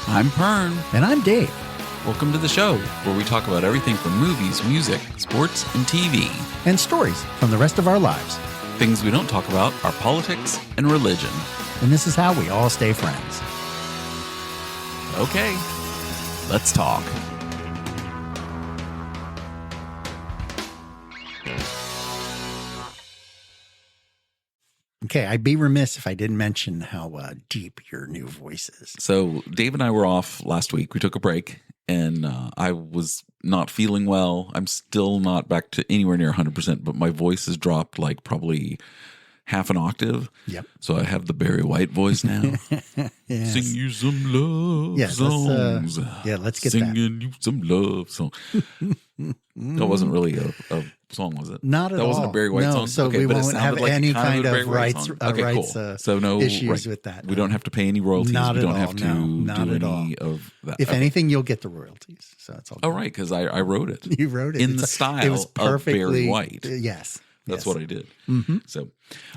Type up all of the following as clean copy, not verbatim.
I'm Pern. And I'm Dave. Welcome to the show, where we talk about everything from movies, music, sports, and TV. And stories from the rest of our lives. Things we don't talk about are politics and religion. And this is how we all stay friends. Okay, let's talk. Okay, I'd be remiss if I didn't mention how deep your new voice is. So Dave and I were off last week. We took a break, and I was not feeling well. I'm still not back to anywhere near 100%, but my voice has dropped like probably half an octave. Yep. So I have the Barry White voice now. Yes. Sing you some love Yes, songs. let's get Singing you some love songs. That wasn't really a song, was it? Not at all. That wasn't a Barry White song? So okay, we but it won't sounded have like any kind of a Barry White rights, song. Okay, cool. So no issues with that. We don't have to pay any royalties. Not we at don't all. have to Not do at any all. of that. If anything, you'll get the royalties. So that's all. Oh, right, because I wrote it. You wrote it. In the style of Barry White. Yes. That's what I did. Mm-hmm.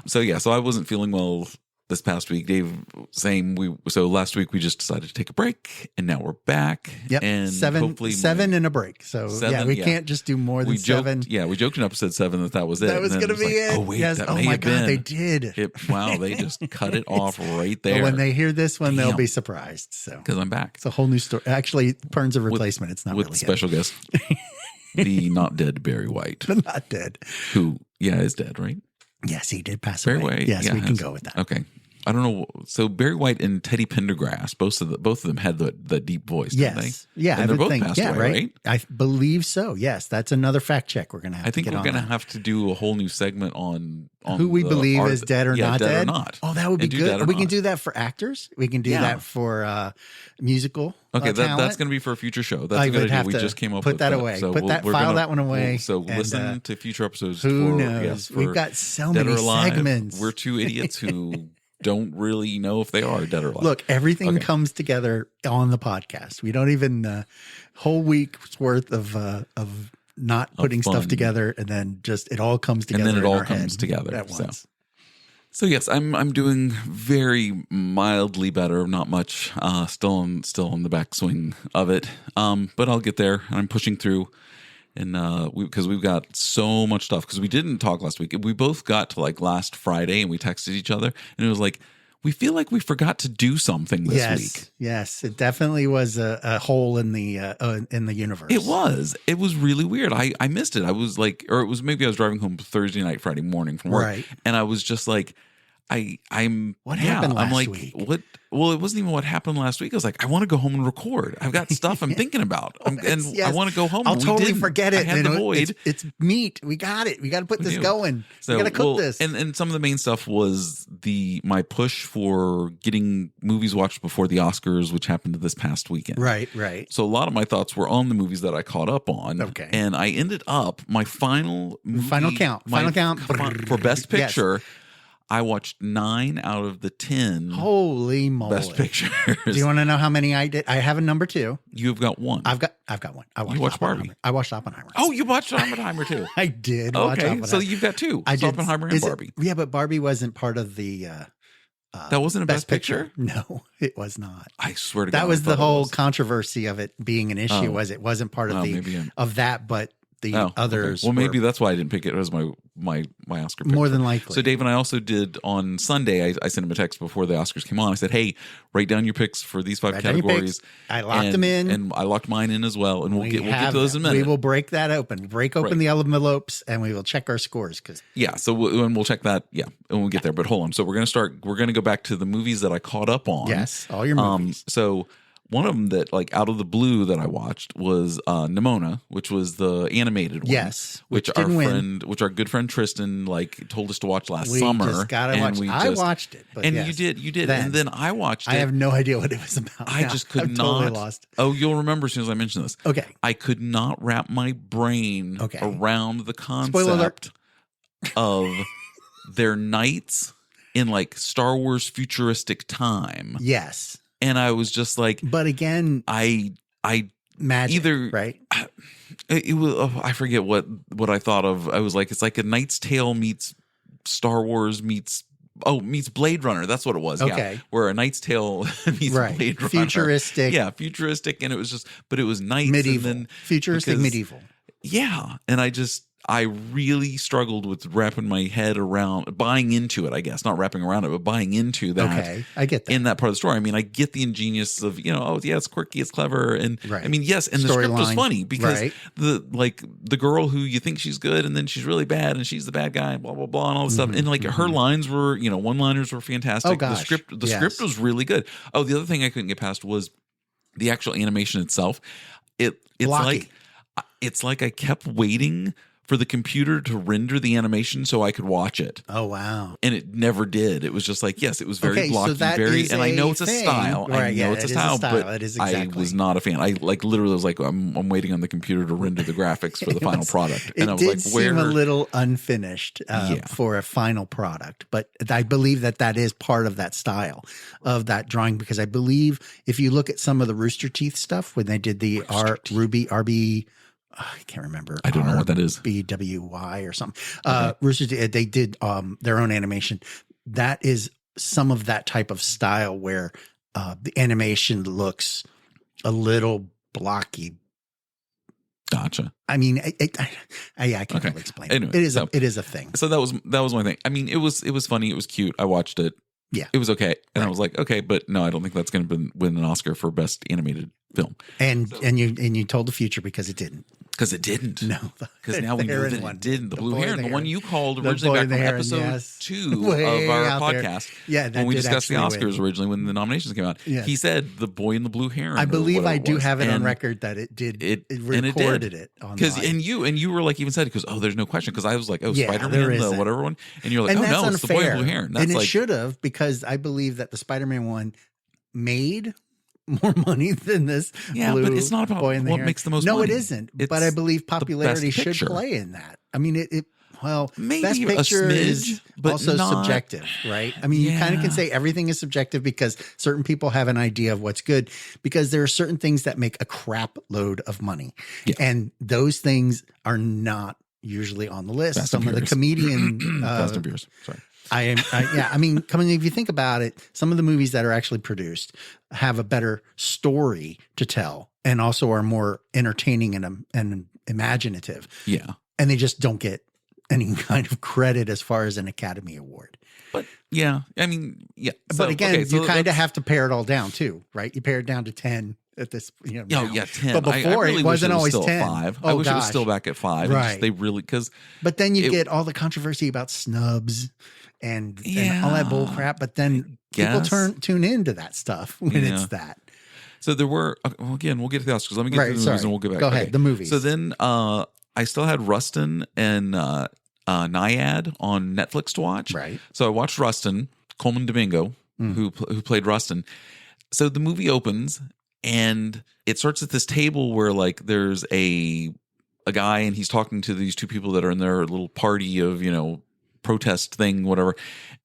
So I wasn't feeling well this past week. Dave, same. So last week we just decided to take a break, and now we're back. Yep. And hopefully seven and a break. So we can't just do more than seven. We joked in episode 7 that was it. That was going to be it. Oh wait, yes. that oh may my have God, been. they did. Wow, they just cut it off right there. But when they hear this one, they'll Damn. be surprised. So Because I'm back. it's a whole new story. Actually, Pern's a replacement. It's not with really special guest, the not dead Barry White, him. Not dead. who is dead, right? Yes, he did pass Barry away. White. Yes, we can go with that. Okay. I don't know. So Barry White and Teddy Pendergrass, both of them had the deep voice, didn't Yes. they? Yeah, And they're both passed away, right? I believe so. Yes, that's another fact check we're going to have I think to get we're on going to that. have to do a whole new segment on Who we believe is dead or not dead. dead. Or not. Oh, that would be And do dead good. or We can not. do that for actors. We can do that for musical Okay, talent. that's going to be for a future show. That's I a good would idea. have We to just came up put with that away. So Put that file that one away. So and, listen to future episodes. Who for, knows? Yes, for We've got so Dead many or Alive. segments. We're two idiots who don't really know if they are dead or alive. Look, everything Okay. comes together on the podcast. We don't even whole week's worth of not putting fun. stuff together, and then just it all comes together. And then it in all our comes head together. at once. So yes, I'm doing very mildly better. Not much. Still on the backswing of it. But I'll get there. And I'm pushing through. And because we've got so much stuff. Because we didn't talk last week. We both got to like last Friday, and we texted each other, and it was like we feel like we forgot to do something this week. Yes, it definitely was a hole in the universe. It was. It was really weird. I missed it. I was like, or it was maybe I was driving home Thursday night, Friday morning from work, Right. and I was just like, What happened last I'm like, week? what? Well, it wasn't even what happened last week. I was like, I want to go home and record. I've got stuff I'm thinking about, and Yes. I want to go home. I'll We totally didn't. forget it. I had the void. It's meat. We got it. We got to put this do. going. So, we got to cook this. And some of the main stuff was my push for getting movies watched before the Oscars, which happened this past weekend. Right. So a lot of my thoughts were on the movies that I caught up on. Okay. And I ended up my final count for Best Yes. Picture. I watched 9 out of the 10 Holy moly! Best Pictures. Do you want to know how many I did? I have a number 2. You've got one. I've got one. I watched You watched Oppenheimer. Barbie. I watched Oppenheimer. Oh, you watched Oppenheimer too. I did. Watch Okay, Oppenheimer. so you've got 2. I did. Oppenheimer and Is it- Barbie. Yeah, but Barbie wasn't part of the. That wasn't a Best Picture? No, it was not. I swear to God. That was I the thought it whole was. controversy of it being an issue. Oh. Was it wasn't part of Maybe I'm- of that, but the Oh, others. okay. Well, maybe were that's why I didn't pick it as my Oscar pick. more than likely. So Dave and I also did on Sunday. I sent him a text before the Oscars came on. I said, "Hey, write down your picks for these 5 Write down your categories." picks. I locked them in, and I locked mine in as well. And we'll get to those in a minute. We will break that open. Break open Right. the envelopes, and we will check our scores. Because Yeah, so we'll check that. Yeah, and we'll get there. But hold on. So we're gonna go back to the movies that I caught up on. yes, all your movies. So one of them that like out of the blue that I watched was Nimona, which was the animated one. Yes, which which our didn't win. our good friend Tristan like told us to watch last We summer. just gotta and watch. we I just- watched it, but and yes. you did, Then. and then I watched it. I have no idea what it was about. I now. just could I'm not. totally lost. Oh, you'll remember as soon as I mention this. Okay, I could not wrap my brain Okay. around the Spoiler alert. concept of their knights in like Star Wars futuristic time. yes, And I was just like, but again, I magic. either- right. it was I forget what I thought of. I was like, it's like a Knight's Tale meets Star Wars meets meets Blade Runner. That's what it was. Okay. Yeah, where A Knight's Tale meets Blade Runner. Futuristic. Yeah, futuristic, and it was just, but it was knights, medieval, and then futuristic, medieval. Yeah, and I really struggled with wrapping my head around buying into it, I guess. Not wrapping around it, but buying into that. Okay, I get that. In that part of the story. I mean, I get the ingenious of, oh, yeah, it's quirky, it's clever. And right. I mean, yes, and the script was funny because the girl who you think she's good and then she's really bad and she's the bad guy, blah, blah, blah, and all this stuff. And like her lines were, one-liners were fantastic. Oh, gosh. The script was really good. Oh, the other thing I couldn't get past was the actual animation itself. It's like I kept waiting for the computer to render the animation so I could watch it. Oh, wow. And it never did. It was just like, yes, it was very blocky, and I know it's a style. Right, I know it's a style, but it is exactly. I was not a fan. I like literally was like, I'm waiting on the computer to render the graphics for the final product. And I was like, where? It did seem a little unfinished for a final product, but I believe that is part of that style of that drawing, because I believe if you look at some of the Rooster Teeth stuff when they did the RB, I can't remember. I don't know what that is. BWY or something. Rooster Teeth, they did their own animation. That is some of that type of style where the animation looks a little blocky. Gotcha. I mean, I can't really explain. Anyway, it is a thing. So that was my thing. I mean, it was funny. It was cute. I watched it. Yeah, it was okay, and I was like, okay, but no, I don't think that's going to win an Oscar for best animated film. And you told the future because it didn't. Because it didn't. No. Because now we know that it didn't. The blue heron, the one you called originally back from episode 2 of our podcast. Yeah, when we discussed the Oscars originally, when the nominations came out. Yes. He said the boy in the blue heron. I believe I do have it on record that it did. It recorded it online. And you were like, even said, because, there's no question. Because I was like, Spider-Man, the whatever one. And you're like, and no, unfair. it's the boy in the blue heron. That's and it should have, because I believe that the Spider-Man one made more money than this. Yeah, but it's not about what makes the most money. No, it isn't. But I believe popularity should play in that. I mean, maybe best picture is also subjective, right? I mean, you kind of can say everything is subjective because certain people have an idea of what's good, because there are certain things that make a crap load of money. Yeah. And those things are not usually on the list. Some of the comedian Fast and Furious. Sorry. I mean, if you think about it, some of the movies that are actually produced have a better story to tell and also are more entertaining and imaginative. Yeah. And they just don't get any kind of credit as far as an Academy Award. But yeah, I mean, yeah. But again, you kind of have to pare it all down too, right? You pare it down to 10 at this, now. 10. But before really it wasn't always still 10. 5. I wish it was still back at 5. Right. They really, but then you get all the controversy about snubs and all that bull crap. But then people tune into that stuff when it's that. So there were, again, we'll get to the Oscars. Let me get to the movies and we'll get back. Go ahead, the movies. So then I still had Rustin and Naiad on Netflix to watch. Right. So I watched Rustin, Coleman Domingo, who played Rustin. So the movie opens and it starts at this table where like there's a guy and he's talking to these two people that are in their little party of, protest thing, whatever.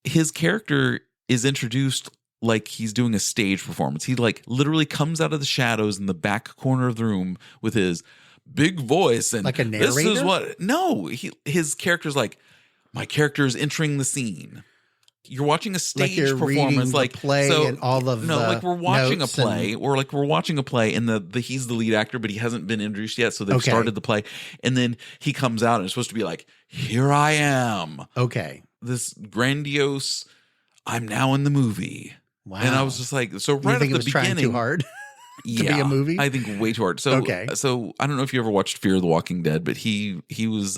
His character is introduced like he's doing a stage performance. He like literally comes out of the shadows in the back corner of the room with his big voice and like a narrator. This is what his character's like, my character is entering the scene. You're watching a stage performance, like play and all of like we're watching a play, or like we're watching a play, and he's the lead actor, but he hasn't been introduced yet, so they've started the play, and then he comes out and it's supposed to be like, here I am, this grandiose, I'm now in the movie. Wow. And I was just like, so right at the beginning, trying too hard. To be a movie? I think way too hard. So I don't know if you ever watched Fear the Walking Dead, but he was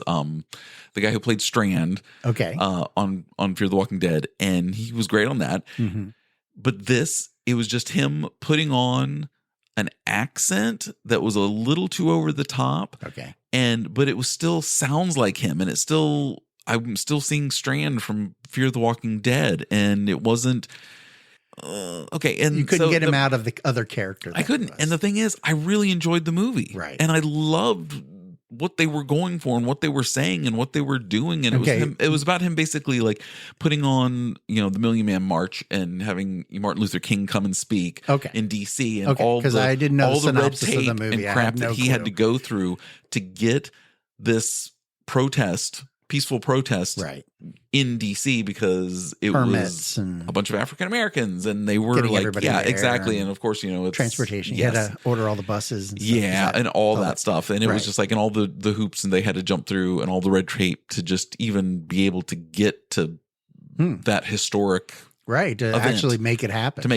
the guy who played Strand on Fear the Walking Dead, and he was great on that. Mm-hmm. But it was just him putting on an accent that was a little too over the top. But it was still sounds like him, and I'm still seeing Strand from Fear the Walking Dead, and it wasn't and you couldn't get him out of the other character. I couldn't. And the thing is, I really enjoyed the movie. Right. And I loved what they were going for and what they were saying and what they were doing. And it was about him basically like putting on, the Million Man March and having Martin Luther King come and speak in DC and all the, I didn't know all the red synopsis tape of the movie. and crap that he had to go through to get this peaceful protest in DC because it was a bunch of African Americans and they were like, yeah, exactly. And of course, it's transportation. You had to order all the buses. And stuff, and all that stuff. And it was just like, and all the hoops and they had to jump through and all the red tape to just even be able to get to that historic to actually make it happen.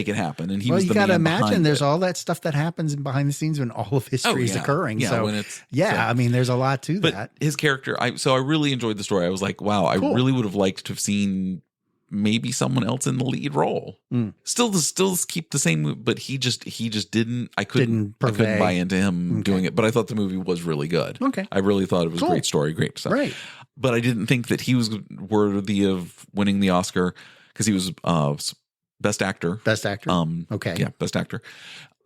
And he was you got to imagine there's all that stuff that happens behind the scenes when all of history is occurring. Yeah, I mean, there's a lot to that. But his character, I really enjoyed the story. I was like, wow, I really would have liked to have seen maybe someone else in the lead role. Still keep the same, but he just didn't. I couldn't buy into him doing it. But I thought the movie was really good. Okay, I really thought it was a great story, great stuff. Right, but I didn't think that he was worthy of winning the Oscar. Because he was best actor. Best actor. Okay. Yeah, best actor.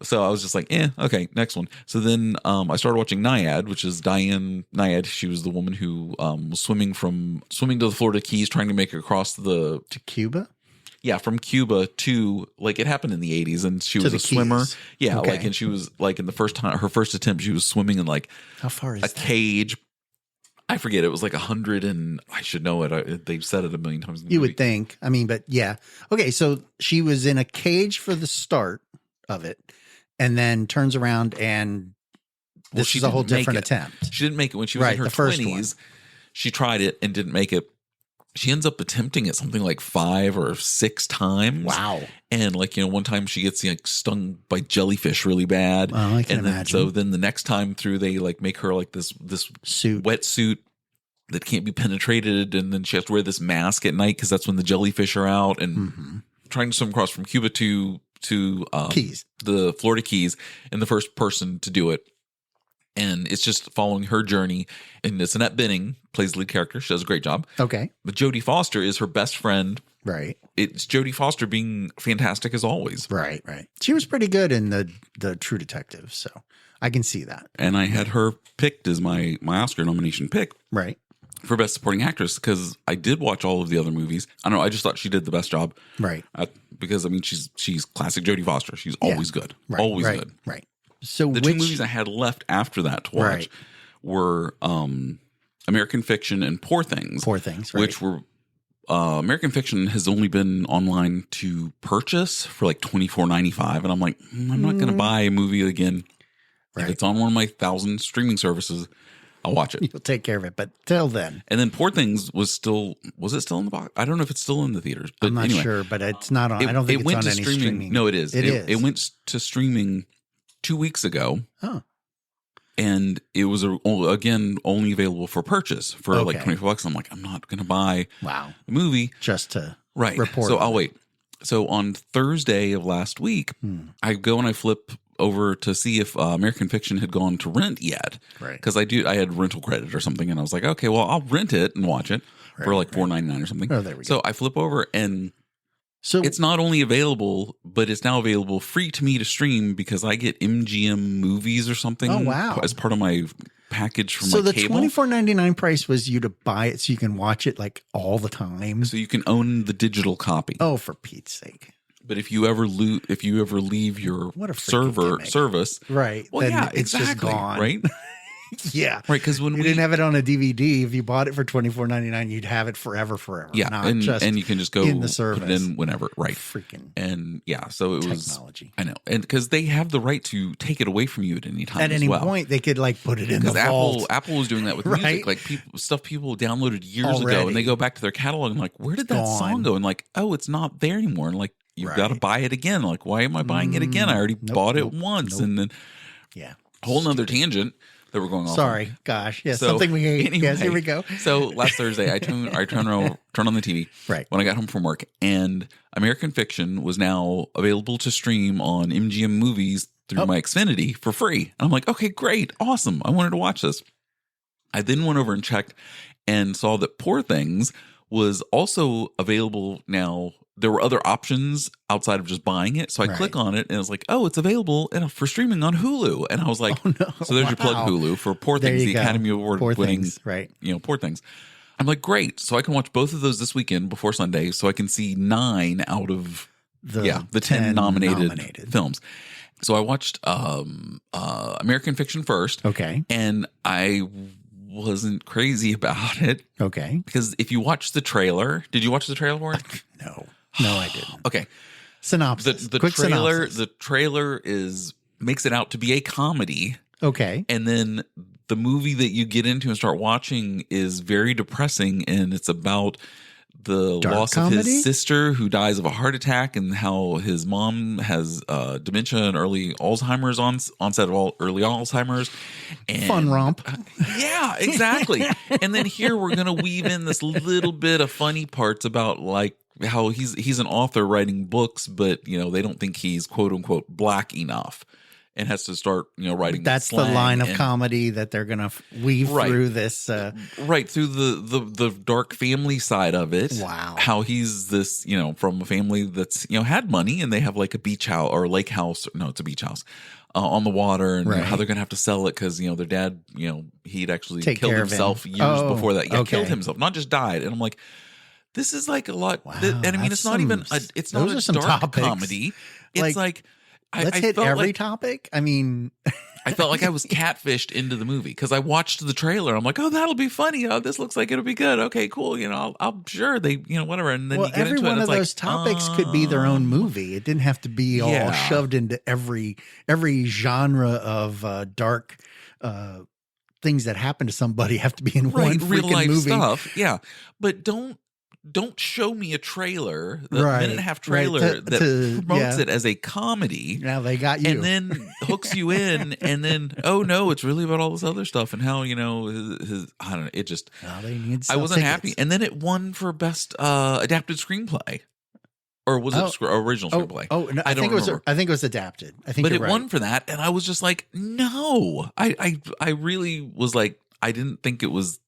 So I was just like, okay, next one. So then I started watching Nyad, which is Diane Nyad. She was the woman who was swimming to the Florida Keys, trying to make it across to Cuba. Yeah, from Cuba to it happened in the 80s, and she was a swimmer. Yeah, and she was in her first attempt, she was swimming in how far is a cage. I forget. It was 100 and I should know it. They've said it a million times. You would think. I mean, but yeah. Okay. So she was in a cage for the start of it and then turns around and this is a whole different attempt. She didn't make it when she was in her 20s. She tried it and didn't make it. She ends up attempting it something like 5 or 6 times. Wow. And one time she gets stung by jellyfish really bad. Oh, I can imagine. So then the next time through they make her this wetsuit that can't be penetrated, and then she has to wear this mask at night because that's when the jellyfish are out, and trying to swim across from Cuba to Keys, the Florida Keys, and the first person to do it. And it's just following her journey. And it's Annette Bening, plays the lead character. She does a great job. Okay. But Jodie Foster is her best friend. Right. It's Jodie Foster being fantastic as always. Right. She was pretty good in the True Detective, so I can see that. And I had her picked as my Oscar nomination pick. Right. For Best Supporting Actress, because I did watch all of the other movies. I don't know. I just thought she did the best job. Right. Because, she's classic Jodie Foster. She's always good. Right. Always good. Right. So the 2 movies I had left after that to watch were American Fiction and Poor Things. Poor Things, right. Which were American Fiction has only been online to purchase for $24.95, and I'm like, I'm not going to buy a movie again. If it's on one of my 1,000 streaming services, I'll watch it. You'll take care of it, but till then. And then Poor Things was it still in the box? I don't know if it's still in the theaters. But I'm not sure, but it's not on. I don't think it's on any streaming. No, it is. It went to streaming 2 weeks ago. Oh. And it was again only available for purchase for $24. I'm like, I'm not going to buy the movie just to report. So I'll wait. So on Thursday of last week, I go and I flip over to see if American Fiction had gone to rent yet. Right. Because I had rental credit or something, and I was like, okay, well, I'll rent it and watch it for $4.99 or something. Oh, there we go. So I flip over, and it's not only available, but it's now available free to me to stream because I get MGM movies or something. Oh, wow. As part of my package from my cable. So the $24.99 price was you to buy it so you can watch it all the time. So you can own the digital copy. Oh, for Pete's sake. But if you ever leave your service, right? Well, then it's just gone, right? Yeah, right. Because when you didn't have it on a DVD, if you bought it for $24.99, you'd have it forever. Yeah, and you can just go in the service, put it in whenever, right? Freaking so it was technology. I know, and because they have the right to take it away from you at any time. At any point, they could put it in the vault. Apple was doing that with music, people downloaded years ago, and they go back to their catalog and where did that song go? And it's not there anymore, and you've got to buy it again. Why am I buying it again? I already bought it once, and then whole nother tangent. That we're going off. Sorry, gosh, yes, something we hate. Anyway, yes, here we go. So last Thursday, I turned on the TV when I got home from work, and American Fiction was now available to stream on MGM Movies through my Xfinity for free. And I'm like, okay, great, awesome. I wanted to watch this. I then went over and checked and saw that Poor Things was also available now. There were other options outside of just buying it. So I click on it and it's like, oh, it's available for streaming on Hulu. And I was like, so there's your plug, Hulu, for Poor Things, the Academy Award winning, Poor Things. I'm like, great. So I can watch both of those this weekend before Sunday. So I can see 9 out of the 10 nominated films. So I watched American Fiction first. Okay. And I wasn't crazy about it. Okay. Because if you watch the trailer, did you watch the trailer for it? No, I didn't. Okay. Synopsis. The Quick trailer. synopsis. The trailer makes it out to be a comedy. Okay. And then the movie that you get into and start watching is very depressing, and it's about the Dark loss comedy? of his sister who dies of a heart attack, and how his mom has dementia and early Alzheimer's, onset of early Alzheimer's. And, Fun romp. Yeah, exactly. And then here we're going to weave in this little bit of funny parts about like how he's an author writing books, but they don't think he's quote unquote black enough. And has to start, writing. That's the line of comedy that they're going to weave through this. Right, through the dark family side of it. Wow. How he's this, from a family that's, had money, and they have like a beach house or a lake house. No, it's a beach house on the water, and how they're going to have to sell it because, their dad, he'd actually killed himself years before that. Yeah, killed himself, not just died. And I'm like, this is like a lot. Wow, and I mean, it's not even, it's not a dark topics. comedy. It's like let's hit every topic. I mean, I felt like I was catfished into the movie because I watched the trailer. I'm like, oh, that'll be funny. Oh, this looks like it'll be good. Okay, cool. I'm sure they, whatever. And then you get every into one it, of those topics could be their own movie. It didn't have to be all shoved into every genre of dark things that happen to somebody have to be in one freaking real life movie. Stuff. Yeah, but don't show me a trailer, the minute and a half trailer that promotes it as a comedy. Now they got you. And then hooks you in, and then, oh no, it's really about all this other stuff and how, his I don't know, it just, I wasn't happy. And then it won for best adapted screenplay. Or was it original screenplay? Oh, no, I think it was adapted. But it won for that, and I was just like, no. I really was like, I didn't think it was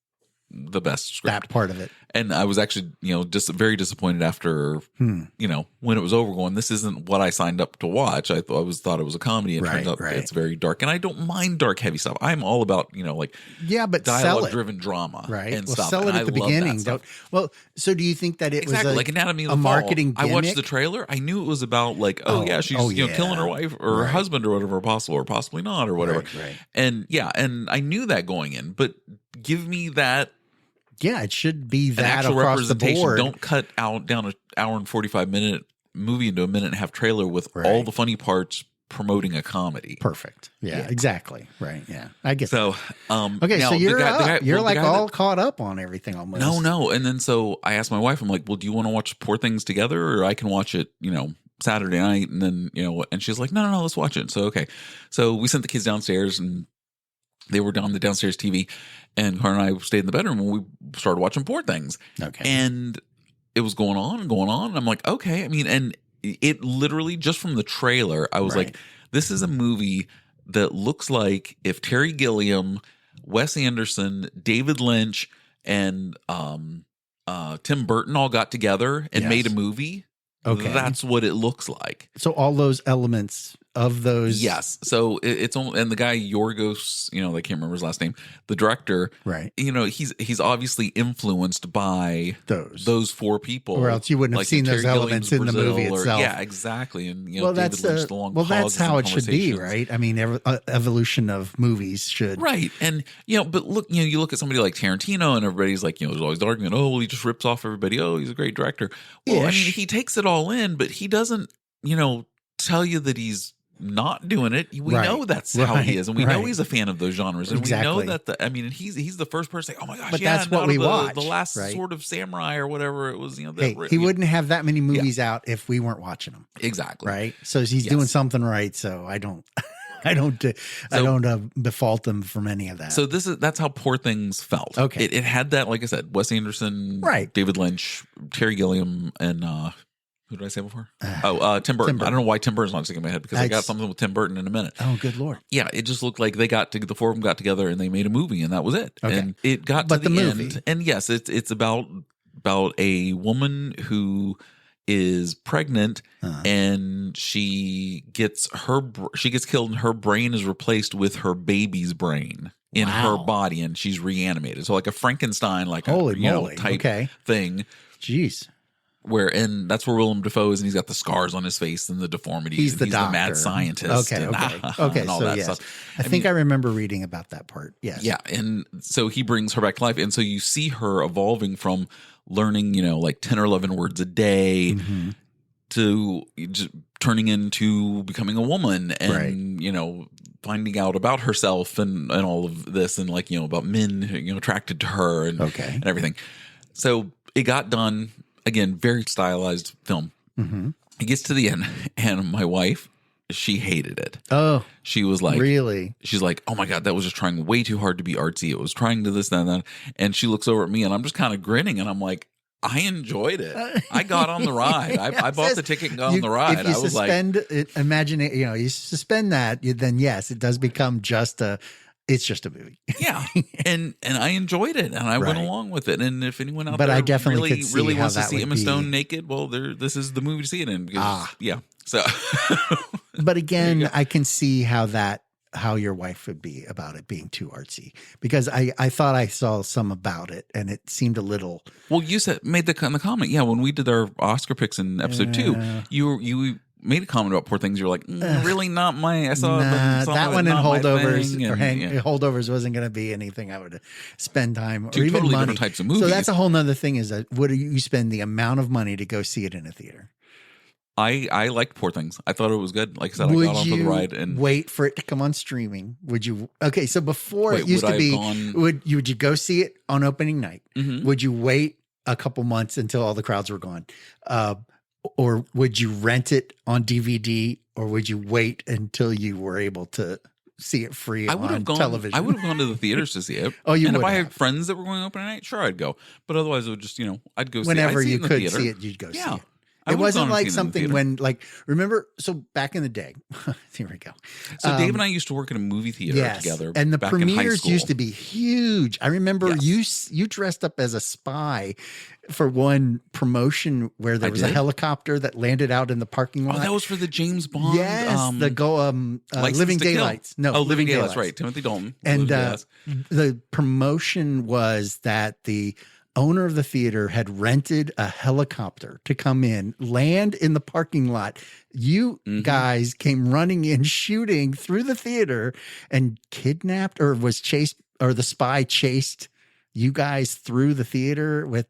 the best script. That part of it. And I was actually, just very disappointed after, when it was over going, this isn't what I signed up to watch. I thought it was a comedy, and it turns out it's very dark. And I don't mind dark, heavy stuff. I'm all about, but dialogue-driven drama and stuff. Sell it at the beginning. So do you think that it was like Anatomy of the Fall. Marketing gimmick? I watched the trailer. I knew it was about like, she's killing her wife or her husband or whatever possible, or possibly not or whatever. Right. And and I knew that going in, but give me that. Yeah, it should be that actual across the board. Don't cut down an hour and 45-minute movie into a minute and a half trailer with all the funny parts promoting a comedy. Perfect. Yeah, exactly. Right. Yeah, I get so. Okay, so you're like all caught up on everything almost. No, and then so I asked my wife, I'm like, well, do you want to watch Poor Things together, or I can watch it, Saturday night, and then and she's like, no, let's watch it. So okay, so we sent the kids downstairs, and they were on the downstairs TV, and Car and I stayed in the bedroom, and we started watching Poor Things. Okay. And it was going on and going on. And I'm like, okay. I mean, and it literally, just from the trailer, I was like, this is a movie that looks like if Terry Gilliam, Wes Anderson, David Lynch, and Tim Burton all got together and made a movie. Okay. That's what it looks like. So all those elements of those. Yes. So it's only, and the guy Yorgos, I can't remember his last name, the director, right? He's obviously influenced by those four people, or else you wouldn't have seen those elements in the movie itself. Yeah, exactly. And that's how it should be, right? I mean, evolution of movies should, right? And but look, you look at somebody like Tarantino, and everybody's like, there's always the argument, oh, well, he just rips off everybody. Oh, he's a great director. Well, I mean, he takes it all in, but he doesn't, tell you that he's not doing it. We know that's how he is, and we know he's a fan of those genres, and we know that he's the first person to say, oh my gosh, but that's what we watch. The last sort of samurai or whatever it was. He wouldn't have that many movies out if we weren't watching them. Exactly. Right. So he's doing something right. So I don't default them from any of that. So that's how Poor Things felt. Okay. It had that, like I said, Wes Anderson, David Lynch, Terry Gilliam, and who did I say before? Tim Burton. I don't know why Tim Burton's not sticking in my head, because I got something with Tim Burton in a minute. Oh, good Lord. Yeah, it just looked like the four of them got together and they made a movie, and that was it. Okay. And it got to the end. And yes, it's about a woman who is pregnant, and she gets killed, and her brain is replaced with her baby's brain in her body, and she's reanimated. So like a Frankenstein, like holy moly, type thing. Jeez. and that's where Willem Dafoe is, and he's got the scars on his face and the deformities. He's the doctor. The mad scientist. Okay, and, okay. and all so that yes. stuff. I think I remember reading about that part. Yes. Yeah, and so he brings her back to life, and so you see her evolving from learning, like 10 or 11 words a day to just turning into becoming a woman, and finding out about herself and all of this, and about men attracted to her and everything. So it got done. Again, very stylized film. It gets to the end, and my wife, she hated it. Oh, she was like, really? She's like, oh my God, that was just trying way too hard to be artsy. It was trying to this, that, and that. And she looks over at me, and I'm just kind of grinning, and I'm like, I enjoyed it. I got on the ride. I bought the ticket and got on the ride. If you you suspend that, then yes, it does become it's just a movie. Yeah, and I enjoyed it, and I went along with it. And if anyone out there I definitely really wants to see Emma Stone naked, well, this is the movie to see it in. Because, yeah. So, but again, I can see how your wife would be about it being too artsy, because I thought I saw some about it, and it seemed a little. Well, you made the comment. Yeah, when we did our Oscar picks in episode 2, you made a comment about Poor Things. You're like, really not my. I saw that one in Holdovers Holdovers wasn't going to be anything I would spend time or even totally money. Different types of movies. So that's a whole nother thing. Is that would you spend the amount of money to go see it in a theater? I liked Poor Things. I thought it was good. Like I said, I got on for the ride and wait for it to come on streaming. Would you? Okay, so before it used to be, would you go see it on opening night? Would you wait a couple months until all the crowds were gone? Or would you rent it on DVD, or would you wait until you were able to see it free on television? I would have gone to the theaters to see it. And if I had friends that were going open night, sure, I'd go. But otherwise, it would just, I'd go whenever see it. You could see it, you'd go see it. It wasn't like something when, remember, so back in the day, here we go. So Dave and I used to work in a movie theater together. And the back premieres used to be huge. I remember you dressed up as a spy for one promotion where there was a helicopter that landed out in the parking lot. Oh, that was for the James Bond. Yes, Living Daylights. No, Living Daylights, right. Timothy Dalton. And the promotion was that the owner of the theater had rented a helicopter to come in, land in the parking lot. You guys came running in, shooting through the theater, and kidnapped or was chased, or the spy chased you guys through the theater with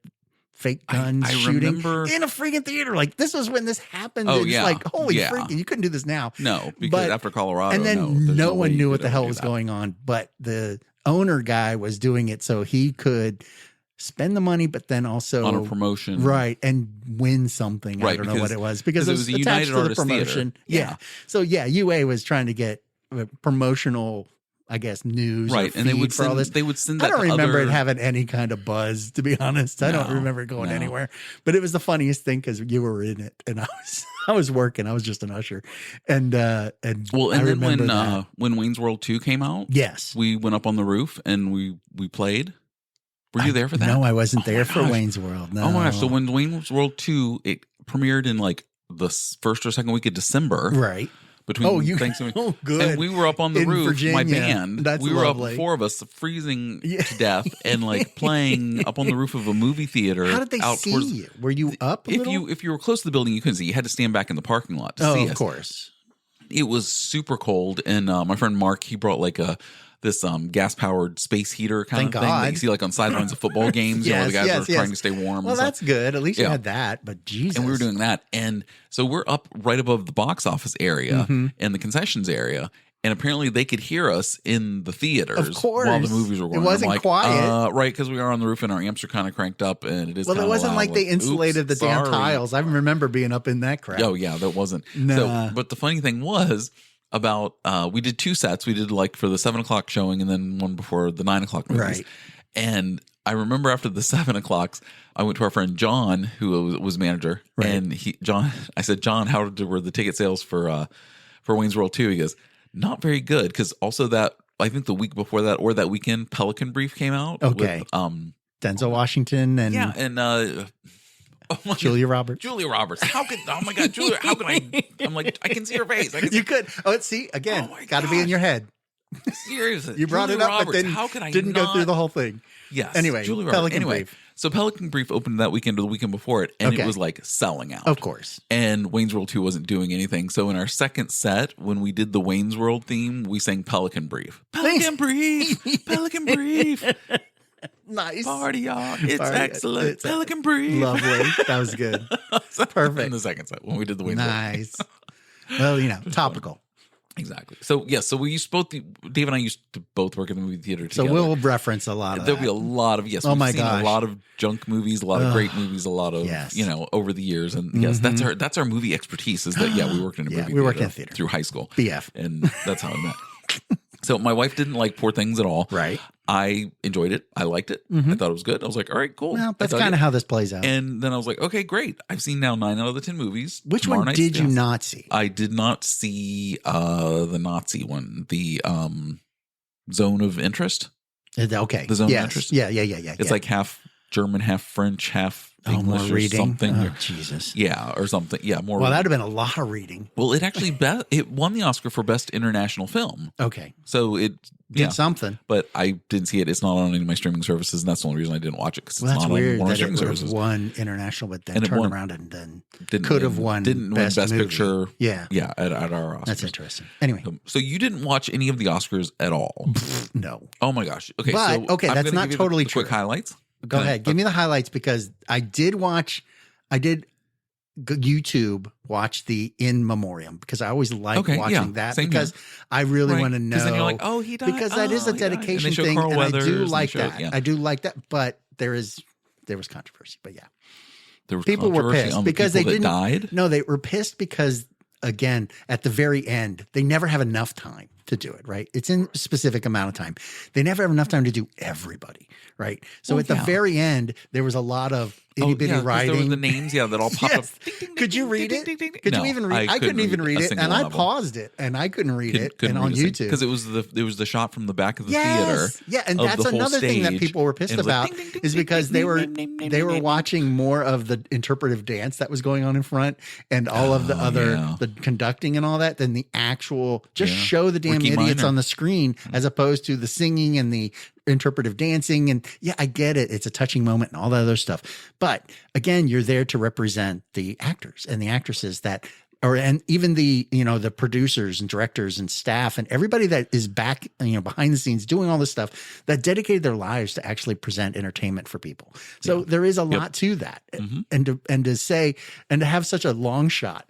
fake guns, I shooting remember, in a freaking theater. Like, this was when this happened. Oh, it's like, holy freaking, you couldn't do this now. No, because after Colorado, and then no one knew what the hell was going on, but the owner guy was doing it so he could spend the money, but then also on a promotion, right, and win something. I don't know what it was, because it was attached United to the promotion. Yeah. So UA was trying to get promotional, I guess, news, right? And they would send all this. They would send that. I don't remember it having any kind of buzz, to be honest. I don't remember it going anywhere. But it was the funniest thing because you were in it, and I was working. I was just an usher, and then when Wayne's World 2 came out, yes, we went up on the roof and we played. Were you there for that? No, I wasn't there for Wayne's World. No. Oh my gosh! So when Wayne's World 2, it premiered in like the first or second week of December, right? Between Thanksgiving, good. And we were up on the roof, Virginia. My band. We were lovely. up, 4 of us, freezing to death, and like playing up on the roof of a movie theater. How did they see you? Were you up? If you were close to the building, you couldn't see. You had to stand back in the parking lot to see us. Of course. It was super cold, and my friend Mark, he brought like this gas-powered space heater kind of thing that you see like on sidelines of football games, where the guys are trying to stay warm. Well, that's good. At least you had that, but Jesus. And we were doing that. And so we're up right above the box office area and the concessions area. And apparently they could hear us in the theaters while the movies were going. It wasn't quiet. Right, because we are on the roof and our amps are kind of cranked up and it is Well, it wasn't loud. like they insulated the damn tiles. I remember being up in that crap. Oh, yeah, that wasn't. Nah. So, but the funny thing was, about we did 2 sets. We did like for the 7 o'clock showing and then one before the 9 o'clock movies. Right. And I remember after the 7 o'clocks, I went to our friend John, who was manager, and I said, John, how were the ticket sales for Wayne's World 2? He goes, not very good, because also that I think the week before that or that weekend, Pelican Brief came out. Okay. With, Denzel Washington and Julia Roberts. Julia Roberts. How could Julia? How could I? I'm like, I can see her face. You could. Oh, see again. Got to be in your head. Seriously, you brought Julia it up, Roberts, but then how could I didn't go through the whole thing. Yes. Anyway, Julia Pelican Roberts. Brief. So Pelican Brief opened that weekend or the weekend before it, and it was like selling out. Of course. And Wayne's World 2 wasn't doing anything. So in our second set, when we did the Wayne's World theme, we sang Pelican Brief. Pelican Brief! Pelican Brief! Nice. Party, y'all. It's excellent. It's Pelican Brief. Lovely. That was good. Perfect. In the second set, when we did the Wayne's World. Nice. Well, topical. Exactly. So so we used both. Dave and I used to both work in the movie theater together. So we'll reference a lot of There'll be a lot of Oh my seen gosh. a lot of junk movies, a lot of great movies, a lot of over the years, and yes, that's our movie expertise. Is that we worked in a movie theater. We worked in theater through high school, BF, and that's how I met. So my wife didn't like Poor Things at all. Right. I enjoyed it. I liked it. I thought it was good. I was like, all right, cool. Well, that's kind of how this plays out. And then I was like, okay, great. I've seen now 9 out of the 10 movies. Which one did you not see? I did not see the Nazi one, the Zone of Interest. Okay. The Zone of Interest. Yeah. It's like half German, half French, half English more or reading. something. Oh, Jesus. Yeah, or something. Yeah, more. Well, that would have been a lot of reading. Well, it actually it won the Oscar for Best International Film. Okay. So it did something. But I didn't see it. It's not on any of my streaming services, and that's the only reason I didn't watch it, because it's That's not weird on one of that my streaming it would have services. won international, but then turned around and then could have won. Didn't win Best movie. Picture. Yeah. Yeah, at our Oscars. That's interesting. Anyway. So you didn't watch any of the Oscars at all? No. Oh my gosh. Okay. But, so that's not totally the true. Quick highlights. Go ahead. Give me the highlights, because I did YouTube watch the In Memoriam, because I always like watching that, because I really want to know. Because then you're like, oh, he died. Because that is a dedication thing, and I do like that. I do like that, but there was controversy. But there was people were pissed because they didn't. Died? No, they were pissed because, again, at the very end, they never have enough time to do it, right? It's in a specific amount of time. They never have enough time to do everybody, right? So at the very end, there was a lot of itty bitty writing. There were the names, that all popped up. Could you read it? Could you even read? I couldn't even read it, and I paused it, and I couldn't read it. And on YouTube, because it was the shot from the back of the theater. Yeah, and that's another thing that people were pissed about, is because they were watching more of the interpretive dance that was going on in front, and all of the the conducting and all that, than the actual show the damn idiots on the screen, as opposed to the singing and the interpretive dancing. And I get it. It's a touching moment and all that other stuff. But again, you're there to represent the actors and the actresses and even the, the producers and directors and staff and everybody that is back, behind the scenes doing all this stuff, that dedicated their lives to actually present entertainment for people. So there is a lot to that. And to have such a long shot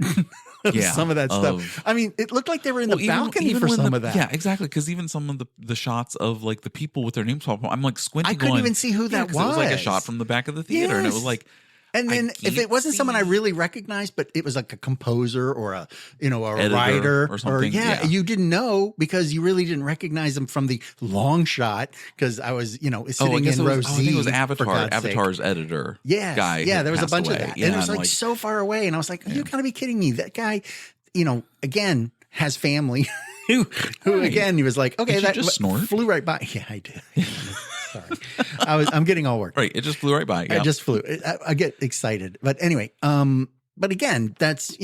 some of that stuff. I mean, it looked like they were in the balcony for some of that. Yeah, exactly. Because even some of the shots of like the people with their names popped up, I'm like squinting. I couldn't even see who that was. It was like a shot from the back of the theater, and it was like. And then if it wasn't someone I really recognized, but it was like a composer or a writer or something, you didn't know, because you really didn't recognize them from the long shot, because I was sitting in row Z. I think it was Avatar's editor. Guy. Yeah, there was a bunch of that, and it was like so far away, and I was like, you gotta be kidding me! That guy, again, has family. who again, he was like, okay, that just snort? Flew right by. Yeah, I did. Sorry. I'm getting all worked. Right. It just flew right by. Yeah. I just flew. I get excited. But anyway, but again, that's,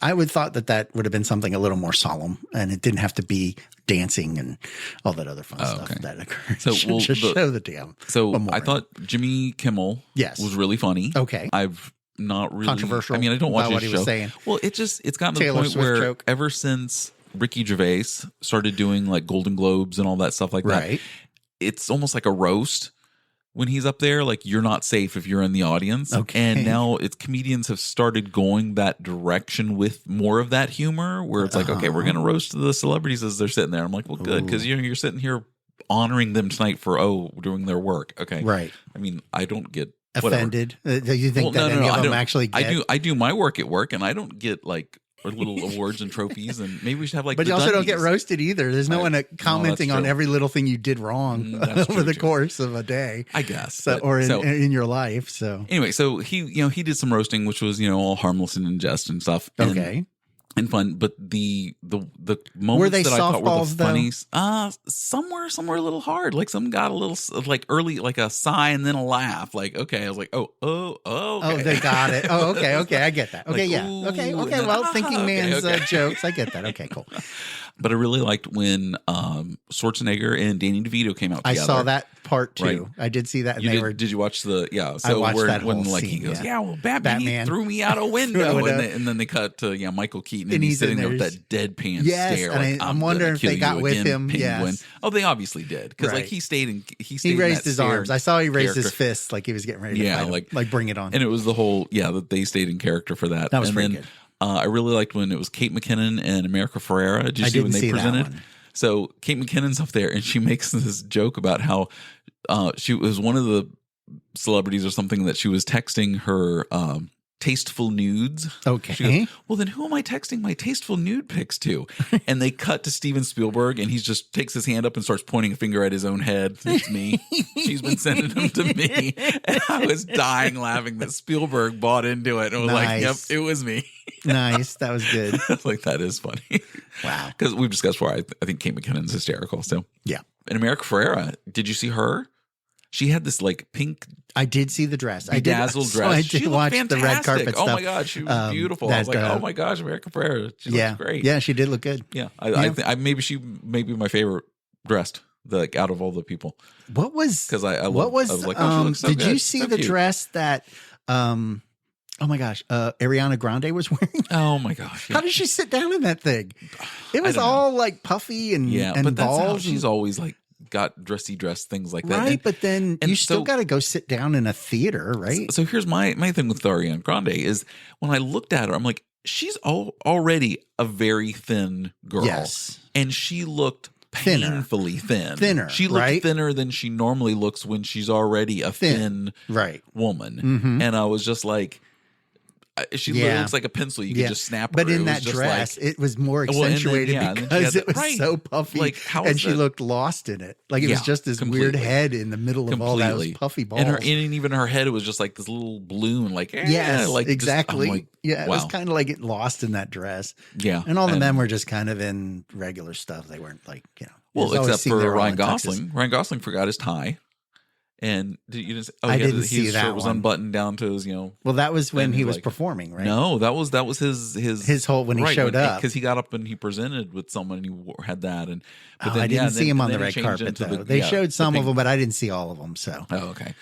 I would thought that would have been something a little more solemn, and it didn't have to be dancing and all that other fun stuff that occurred. So show the damn. So memorial. I thought Jimmy Kimmel was really funny. Okay. I've not really controversial. I mean, I don't watch what his he was show. Saying. Well, it's gotten to the point where ever since Ricky Gervais started doing like Golden Globes and all that stuff like that, it's almost like a roast when he's up there. Like, you're not safe if you're in the audience. And now comedians have started going that direction with more of that humor, where it's like, okay, we're going to roast the celebrities as they're sitting there. I'm like, well, good, because you're sitting here honoring them tonight for doing their work. Okay, right. I mean, I don't get offended. Do you think any of them actually get? I do my work at work, and I don't get like little awards and trophies, and maybe we should have like. But you also don't get roasted either. There's no one commenting on every little thing you did wrong over the course of a day, I guess, or in your life. So anyway, so he did some roasting, which was all harmless and in jest and stuff. And fun, but the moments that I thought were the funniest, some were a little hard. Like some got a little like early, like a sigh and then a laugh. Like, okay, I was like, okay. Oh, they got it. Oh, okay, I get that. Okay, like, okay. Well, thinking man's jokes, I get that. Okay, cool. But I really liked when Schwarzenegger and Danny DeVito came out together. I saw that part too. Right. I did see that. And did you watch the? Yeah. So I watched that whole when like scene, he goes, yeah. well, Batman threw me out a window, and then they cut to Michael Keaton, and he's sitting there with that deadpan stare. And I'm wondering if they got with him. Penguin. Yes. Oh, they obviously did because like he raised his arms. I saw he raised his fists like he was getting ready to fight him. Like bring it on. And it was the whole that they stayed in character for that. That was pretty good. I really liked when it was Kate McKinnon and America Ferrera. Did you see when they presented? That one. So Kate McKinnon's up there, and she makes this joke about how she was one of the celebrities or something that she was texting her tasteful nudes. Okay. She goes, well, then who am I texting my tasteful nude pics to? And they cut to Steven Spielberg, and he just takes his hand up and starts pointing a finger at his own head. It's me. She's been sending them to me. And I was dying laughing that Spielberg bought into it and was like, yep, it was me. Nice. That was good. I was like, that is funny. Wow. Because we've discussed before, I think Kate McKinnon's hysterical. So yeah. And America Ferrera, did you see her? She had this like pink. I did see the dress. Bedazzled dress. I did watch the red carpet stuff. Oh my God, she was beautiful. I was like, oh my gosh, America Ferrera. She looks great. Yeah, she did look good. Yeah, I maybe she may be my favorite dressed out of all the people. What was? Because I was like, oh, she looks so did good. You see the dress that? Oh my gosh, Ariana Grande was wearing. Oh my gosh! Yeah. How did she sit down in that thing? It was all like puffy and but that's balls. how she's always like got dress things like that. Right, but then you still got to go sit down in a theater, right? So here's my thing with Ariana Grande is when I looked at her, I'm like, she's already a very thin girl. Yes, and she looked painfully thinner. She looked thinner than she normally looks when she's already a thin woman. Mm-hmm. And I was just like, she looks like a pencil. You could just snap her. But in that dress, it was more accentuated because it was so puffy. Like, and she looked lost in it. Like it was just this weird head in the middle of all those puffy balls. And even her head was just like this little balloon. Like like exactly. Just, like, it was kind of like get lost in that dress. Yeah, and all the men were just kind of in regular stuff. They weren't like Well, except for Ryan Gosling. Ryan Gosling forgot his tie. And you didn't say, I didn't see his that shirt was unbuttoned down to his, Well, that was when he was performing, right? No, that was his whole when he showed up, because he got up and he presented with someone and he had that. And but then, I didn't see him on the red carpet though. They showed some of them, but I didn't see all of them. So okay.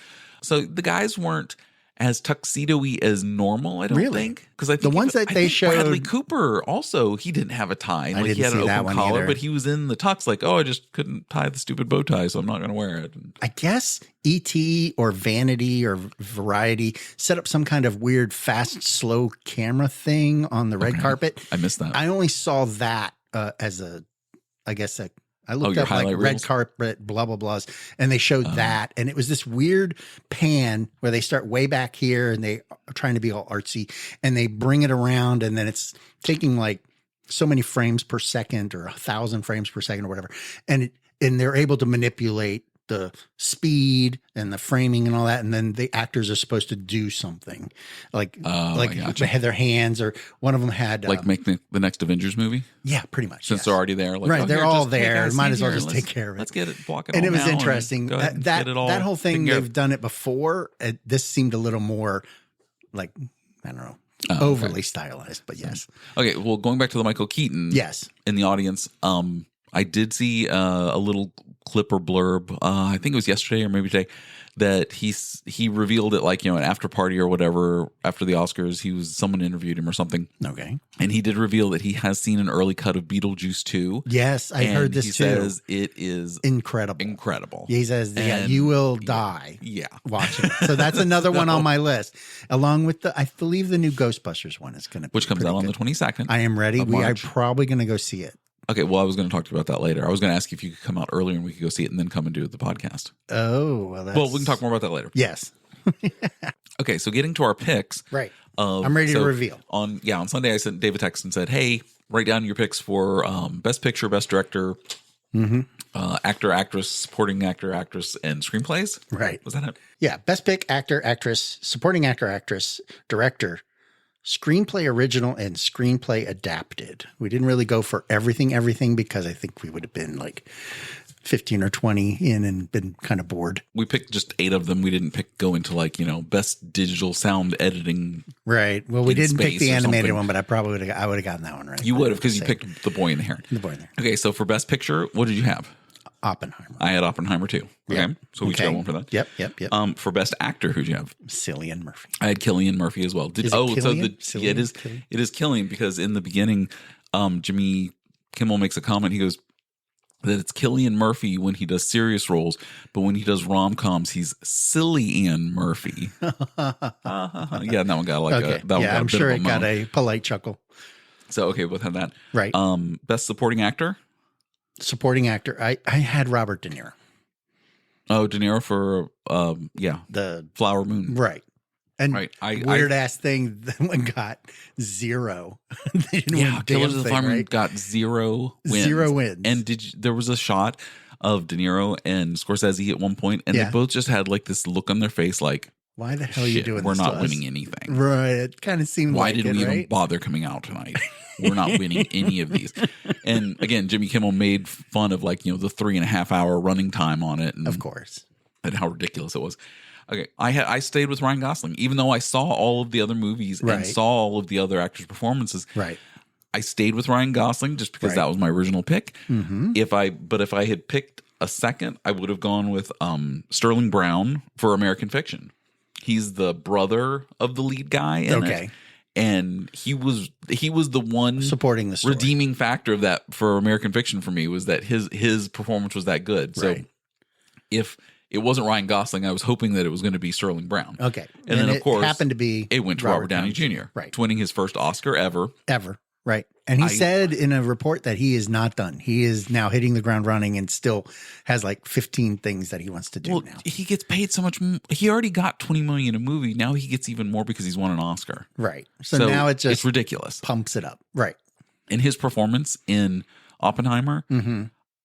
So the guys weren't as tuxedo-y as normal, I don't think. Because I think the ones that they showed, Bradley Cooper also, he didn't have a tie. Like he had an open collar, but he was in the tux like, I just couldn't tie the stupid bow tie, so I'm not going to wear it. I guess E.T. or Vanity or Variety set up some kind of weird fast, slow camera thing on the red carpet. I missed that. I only saw that as I looked up like red carpet, blah, blah, blahs, and they showed that. And it was this weird pan where they start way back here and they are trying to be all artsy and they bring it around and then it's taking like so many frames per second or 1,000 frames per second or whatever. And they're able to manipulate the speed and the framing and all that. And then the actors are supposed to do something like they had their hands or one of them had make the next Avengers movie. Yeah, pretty much. Since they're already there. Like, right. They're all there. Might as well just take care of it. Let's get it, block it and all it was now interesting. That whole thing, they've done it before. This seemed a little more like, I don't know, overly stylized, but yes. Okay. Well, going back to the Michael Keaton. Yes. In the audience, I did see a little clip or blurb. I think it was yesterday or maybe today that he revealed it like, an after party or whatever after the Oscars. Someone interviewed him or something. Okay. And he did reveal that he has seen an early cut of Beetlejuice 2. Yes, I heard this too. He says it is incredible. He says, you will die watching it. So that's another one on my list. Along with I believe the new Ghostbusters one is going to be which comes out on the 22nd. I am ready. We are probably going to go see it. Okay, well, I was going to talk to you about that later. I was going to ask you if you could come out earlier and we could go see it and then come and do the podcast. Oh, well, we can talk more about that later. Yes. Okay, so getting to our picks. Right. I'm ready to reveal. On Sunday, I sent Dave a text and said, hey, write down your picks for Best Picture, Best Director, actor, actress, supporting actor, actress, and screenplays. Right. Was that it? Yeah. Best pick, actor, actress, supporting actor, actress, director, screenplay original, and screenplay adapted. We didn't really go for everything because I think we would have been like 15 or 20 in and been kind of bored. We picked just 8 of them. We didn't go into like, best digital sound editing. Right. Well, we didn't pick the animated one, but I probably would have gotten that one right. You would have, because you picked The Boy and the Heron. The Boy and the Heron. Okay, so for best picture, what did you have? Oppenheimer. I had Oppenheimer too. Okay. Yep. So we got one for that. Yep. For best actor, who'd you have? Cillian Murphy. I had Cillian Murphy as well. It is Killian, because in the beginning, Jimmy Kimmel makes a comment. He goes that it's Cillian Murphy when he does serious roles, but when he does rom-coms, he's Cillian Murphy. Yeah, that one got I'm sure it got a polite chuckle. So okay, we'll have that. Right. Best supporting actor. Supporting actor. I had Robert De Niro. Oh, De Niro for the Flower Moon. Right. And right. weird ass thing, that one got 0. They didn't win Killers of the Flower Moon right? got 0 wins. 0 wins. And there was a shot of De Niro and Scorsese at one point, and they both just had like this look on their face like, why the hell are you doing this? We're to not us? winning anything. Right. It kind of seemed why like did we even bother coming out tonight? We're not winning any of these. And again, Jimmy Kimmel made fun of the 3.5 hour running time on it. And, of course. And how ridiculous it was. Okay. I stayed with Ryan Gosling, even though I saw all of the other movies and saw all of the other actors' performances. Right. I stayed with Ryan Gosling just because that was my original pick. Mm-hmm. If I had picked a second, I would have gone with Sterling Brown for American Fiction. He's the brother of the lead guy in it. And he was the one supporting the story. Redeeming factor of that for American Fiction for me was that his performance was that good. So if it wasn't Ryan Gosling, I was hoping that it was going to be Sterling Brown. Okay. And then of course happened to be it went to Robert Downey Jr. Right. Winning his first Oscar ever. Right. And he said in a report that he is not done. He is now hitting the ground running and still has like 15 things that he wants to do now. He gets paid so much. He already got $20 million a movie. Now he gets even more because he's won an Oscar. Right. So now it's ridiculous. Pumps it up. Right. And his performance in Oppenheimer,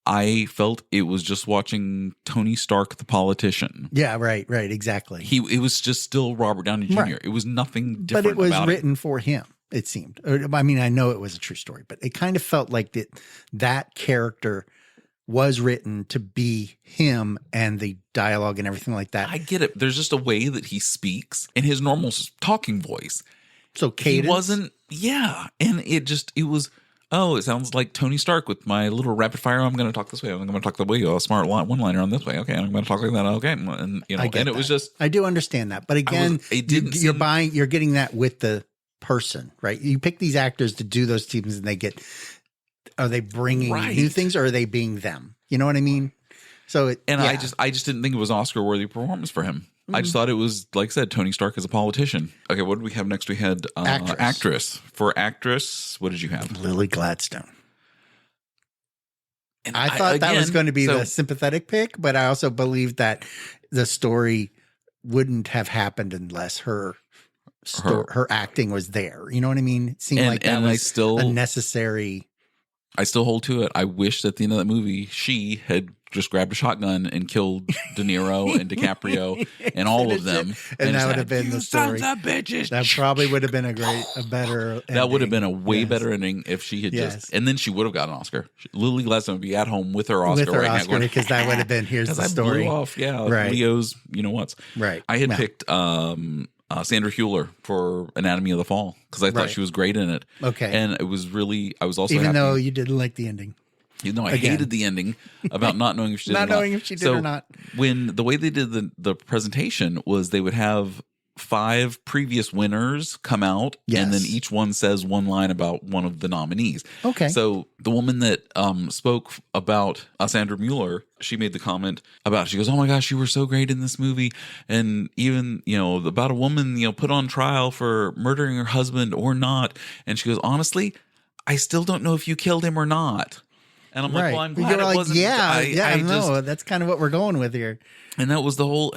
I felt it was just watching Tony Stark, the politician. Yeah, right, exactly. It was just still Robert Downey Jr. Right. It was nothing different. But it was written for him. It seemed. I mean, I know it was a true story, but it kind of felt like that character was written to be him and the dialogue and everything like that. I get it. There's just a way that he speaks in his normal talking voice. So cadence. He wasn't. Yeah, and it was. Oh, it sounds like Tony Stark with my little rapid fire. I'm going to talk this way. I'm going to talk that way. A smart one-liner on this way. Okay, I'm going to talk like that. Okay, and it was just. I do understand that, but again, you're getting that with the person, right? You pick these actors to do those teams, and are they bringing new things, or are they being them? You know what I mean? So I just didn't think it was Oscar worthy performance for him. I just thought it was, like I said, Tony Stark as a politician. Okay, what did we have next? We had actress. For actress, what did you have? Lily Gladstone. And I thought that was going to be the sympathetic pick, but I also believed that the story wouldn't have happened unless her acting was there. You know what I mean? It seemed like that was a necessary. I still hold to it. I wish at the end of that movie she had just grabbed a shotgun and killed De Niro and DiCaprio and all of them. And that would have been the story. Sons of bitches. That probably would have been a better ending. That would have been a way better ending if she had just, and then she would have got an Oscar. Lily Gladstone would be at home with her Oscar right now. Because that would have been, here's the story. I blew off, Leo's, what's. Right. I had picked Sandra Hüller for Anatomy of the Fall because I thought she was great in it. Okay. And it was really, I was also even though you didn't like the ending. I hated the ending about not knowing if she did not knowing if she did or not. When the way they did the presentation was they would have 5 previous winners come out, and then each one says one line about one of the nominees. Okay. So the woman that spoke about Sandra Hüller, she made the comment about, she goes, "Oh my gosh, you were so great in this movie." And even, about a woman, put on trial for murdering her husband or not. And she goes, "Honestly, I still don't know if you killed him or not." And I'm like, well, I'm glad it wasn't. No, that's kind of what we're going with here. And that was the whole,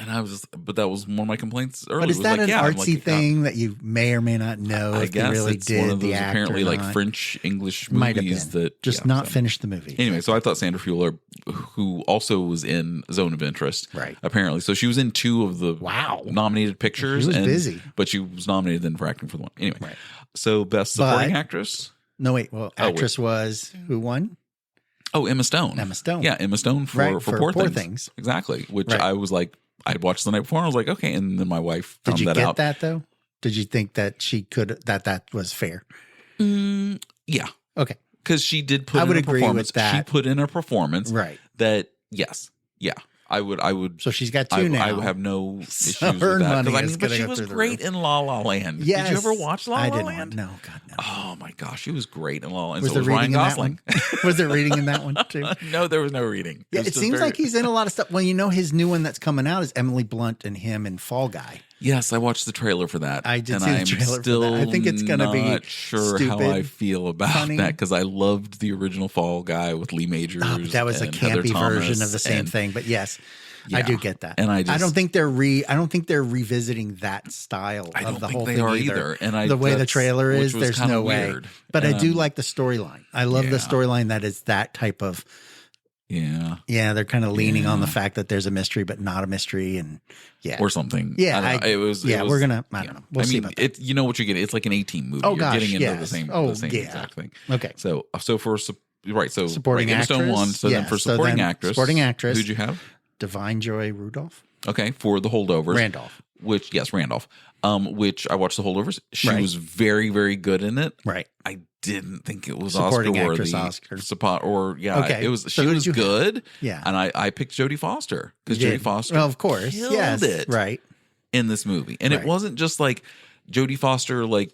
but that was one of my complaints earlier. But is that an artsy thing that you may or may not know if they really did one of those apparently like French English movies that just not finished the movie. Anyway, so I thought Sandra Hüller, who also was in Zone of Interest, right? Apparently, so she was in 2 of the nominated pictures. She was busy, but she was nominated then for acting for the one. Anyway, so best supporting actress. No, wait. Well, actress was who won? Oh, Emma Stone. Emma Stone. Yeah, Emma Stone for Poor Things. Exactly. Which I was like, I'd watched the night before and I was like, okay. And then my wife found that out. Did you get that though? Did you think that she could, that was fair? Yeah. Okay. Because she did put I would in a agree performance. with that. She put in a performance. Right. That, yes. Yeah. I would. So she's got two now. I would have no issues with her that. money But she was great in La La Land. Yes. Did you ever watch La La Land? No, God, no. Oh my gosh, she was great in La La Land. Was so there reading Ryan Gosling. in that one? Was there reading in that one too? No, there was no reading. Yeah, it seems like he's in a lot of stuff. Well, his new one that's coming out is Emily Blunt and him in Fall Guy. Yes, I watched the trailer for that. I did see the trailer for that. I think it's going to be not sure stupid, how I feel about funny. that because I loved the original Fall Guy with Lee Majors. Oh, that was a campy version of the same thing, but yes. Yeah. I do get that, and I don't think they're revisiting that style of the whole thing either. And the way the trailer is, there's no way. But I do like the storyline. I love the storyline that is that type of. Yeah, they're kind of leaning on the fact that there's a mystery, but not a mystery, and or something. Yeah, it was. We're gonna. I don't know. We'll see about that. You know what you're getting. It's like an A-Team movie. Oh you're gosh, getting into the same exact thing. Okay, so for so supporting actress. Stone won. So then for supporting actress, who'd you have? Divine Joy Rudolph. Okay, for The Holdovers. Randolph. Randolph. Which I watched The Holdovers. She was very, very good in it. Right. I didn't think it was supporting Oscar-worthy. Okay. It was. She was good. Yeah. And I picked Jodie Foster because Jodie Foster, well, of course, killed it right in this movie, and it wasn't just like Jodie Foster, like.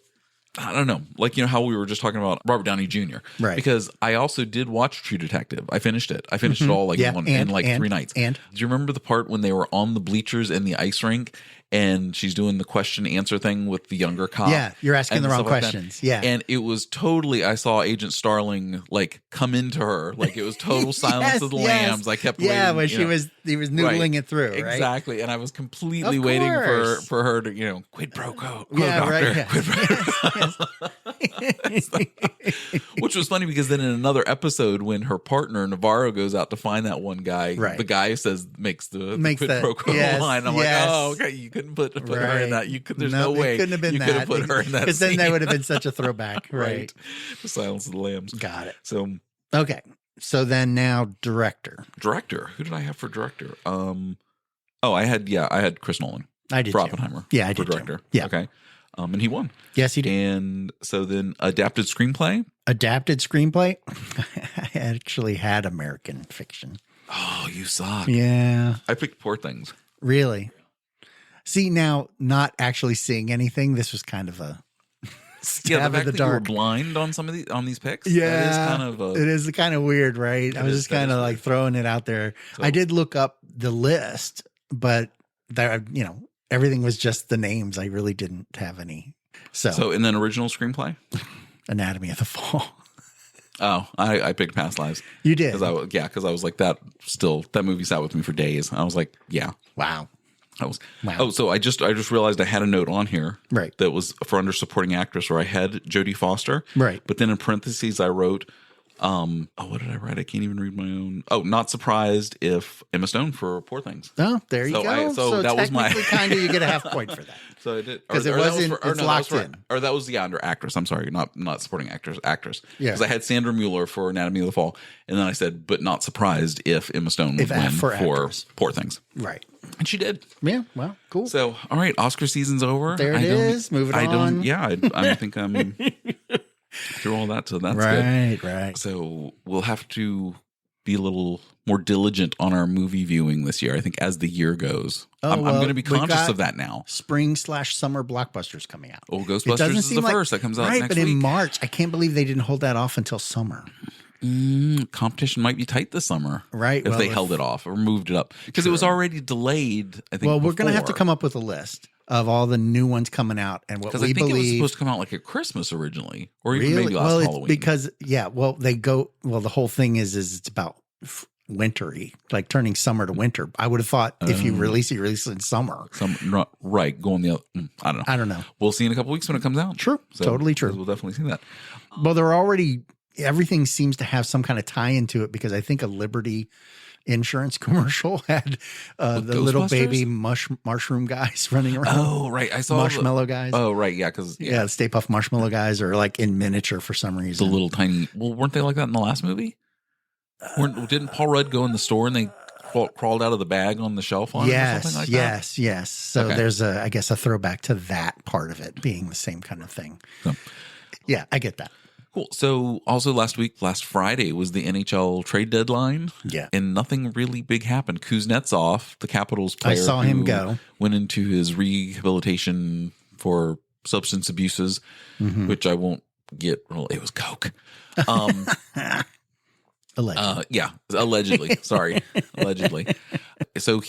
I don't know, like, how we were just talking about Robert Downey Jr. Right. Because I also did watch True Detective. I finished it. I finished it all in 3 nights. And do you remember the part when they were on the bleachers in the ice rink and she's doing the question answer thing with the younger cop? Yeah, you're asking the wrong questions. Yeah. And it was totally, I saw Agent Starling come into her. Like it was total Silence of the Lambs. I kept waiting. Yeah, when he was noodling it through, right? Exactly. And I was completely waiting for her to, quid pro quo. Quid pro Which was funny because then in another episode when her partner Navarro goes out to find that one guy, the guy makes the quid pro quo line. I'm like, oh, okay, you couldn't put her in that. There's no way couldn't have been you could have put her in that because then that would have been such a throwback, right? The Silence of the Lambs. Got it. So okay, so then now director. Who did I have for director? I had Chris Nolan. I did for Oppenheimer. Yeah, I for did director. Too. Yeah, okay. And he won. Yes, he did. And so then adapted screenplay. I actually had American Fiction. Oh, you suck. Yeah. I picked Poor Things. Really? See, now not actually seeing anything, this was kind of a stab the fact in the that dark. You were blind on some of these picks. Yeah, that is kind of it is kind of weird, right? I was just kind of like throwing it out there. So, I did look up the list, but there, everything was just the names. I really didn't have any. So and then original screenplay, Anatomy of the Fall. Oh, I picked Past Lives. You did? Because I was like that. Still, that movie sat with me for days. I was like, yeah, wow. Wow. Oh, so I just realized I had a note on here, right? That was for under supporting actress where I had Jodie Foster, right? But then in parentheses I wrote, what did I write? I can't even read my own. Oh, not surprised if Emma Stone for Poor Things. Oh, there you go. So that was my kind of you get a half point for that. So I did because it wasn't. It's locked in. Or that was under actress. I'm sorry, not supporting actress. Yeah. Because I had Sandra Mueller for Anatomy of the Fall, and then I said, but not surprised if Emma Stone would win for Poor Things. Right. And she did. Yeah. Well, cool. So, all right, Oscar season's over. There it is. Moving on. I think I'm through all that. So that's good. Right. So we'll have to be a little more diligent on our movie viewing this year. I think as the year goes, I'm going to be conscious of that now. Spring/summer blockbusters coming out. Oh, Ghostbusters is the first that comes out next week. But in March, I can't believe they didn't hold that off until summer. Competition might be tight this summer, right? If they held it off or moved it up because it was already delayed. I think. Well, we're going to have to come up with a list of all the new ones coming out and what we believe. It was supposed to come out like at Christmas originally, or even maybe last Halloween. Because the whole thing is it's about wintry, like turning summer to winter. I would have thought if you release it in summer. Going the other. I don't know. We'll see in a couple weeks when it comes out. True, totally true. We'll definitely see that. Well, they're already. Everything seems to have some kind of tie into it because I think a Liberty insurance commercial had the little baby mushroom guys running around. Oh, right. I saw marshmallow guys. Oh, right. Yeah. Because Stay Puft Marshmallow guys are like in miniature for some reason. The little tiny. Well, weren't they like that in the last movie? Didn't Paul Rudd go in the store and they crawled out of the bag on the shelf on it or something like that? Yes. So there's I guess a throwback to that part of it being the same kind of thing. So, yeah, I get that. Cool. So also last Friday was the NHL trade deadline. Yeah. And nothing really big happened. Kuznetsov, the Capitals player, I saw him go, went into his rehabilitation for substance abuses, which I won't get. Well, it was coke. Allegedly. Yeah, allegedly. Sorry, allegedly. So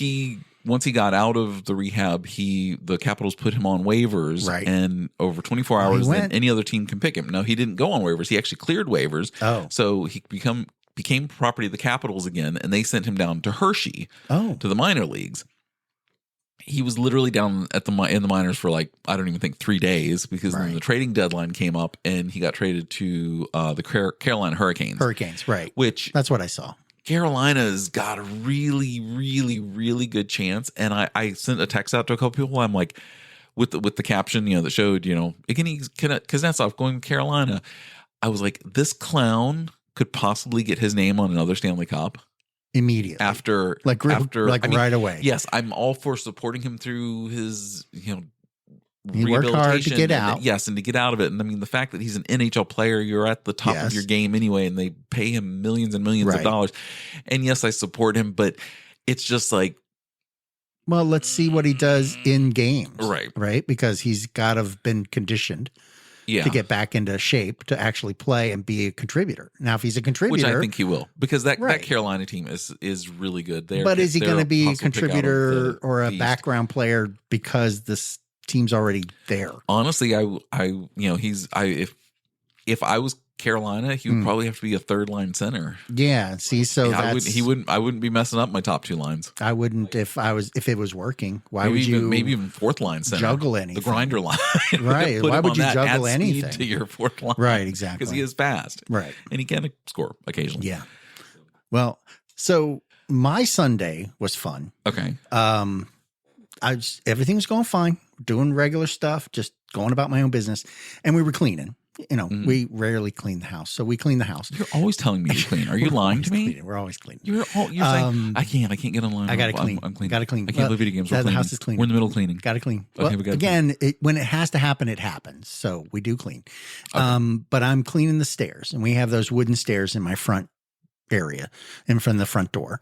once he got out of the rehab, the Capitals put him on waivers, right? And over 24 hours, then any other team can pick him. No, he didn't go on waivers. He actually cleared waivers. Oh, so he became property of the Capitals again, and they sent him down to Hershey, to the minor leagues. He was literally down in the minors for I don't even think 3 days, because then the trading deadline came up and he got traded to the Carolina Hurricanes. Right. Which that's what I saw. Carolina's got a really, really, really good chance. And I sent a text out to a couple people. I'm like, with the caption, that showed, Kuznetsov going to Carolina. I was like, this clown could possibly get his name on another Stanley Cup. Immediately, after right away. Yes, I'm all for supporting him through his he worked hard to get out. And to get out of it. And I mean, the fact that he's an NHL player, you're at the top of your game anyway, and they pay him millions and millions of dollars. And yes, I support him, but it's just like, well, let's see what he does in games, right? Because he's got to have been conditioned. To get back into shape to actually play and be a contributor. Now, if he's a contributor, which I think he will, because that Carolina team is really good. But is he going to be a contributor or a background player because this team's already there? Honestly, if I was Carolina, he would probably have to be a third line center. Yeah. See, so I wouldn't be messing up my top two lines. I wouldn't if it was working. Why maybe would you maybe even fourth line center? Juggle anything. The grinder line. Right. Why would you juggle anything to your fourth line? Right, exactly. Because he is fast. Right. And he can score occasionally. Yeah. Well, so my Sunday was fun. Okay. Everything was going fine, doing regular stuff, just going about my own business, and we were cleaning. We rarely clean the house, so we clean the house. You're always telling me to clean. Are you lying to me? We're always cleaning. You're saying I can't get online. I got to clean. I'm cleaning. Got to clean. I can't play video games. The house is clean. We're in the middle of cleaning. Got to clean. Okay, well, again, when it has to happen, it happens. So we do clean. Okay. But I'm cleaning the stairs, and we have those wooden stairs in my front area in front of the front door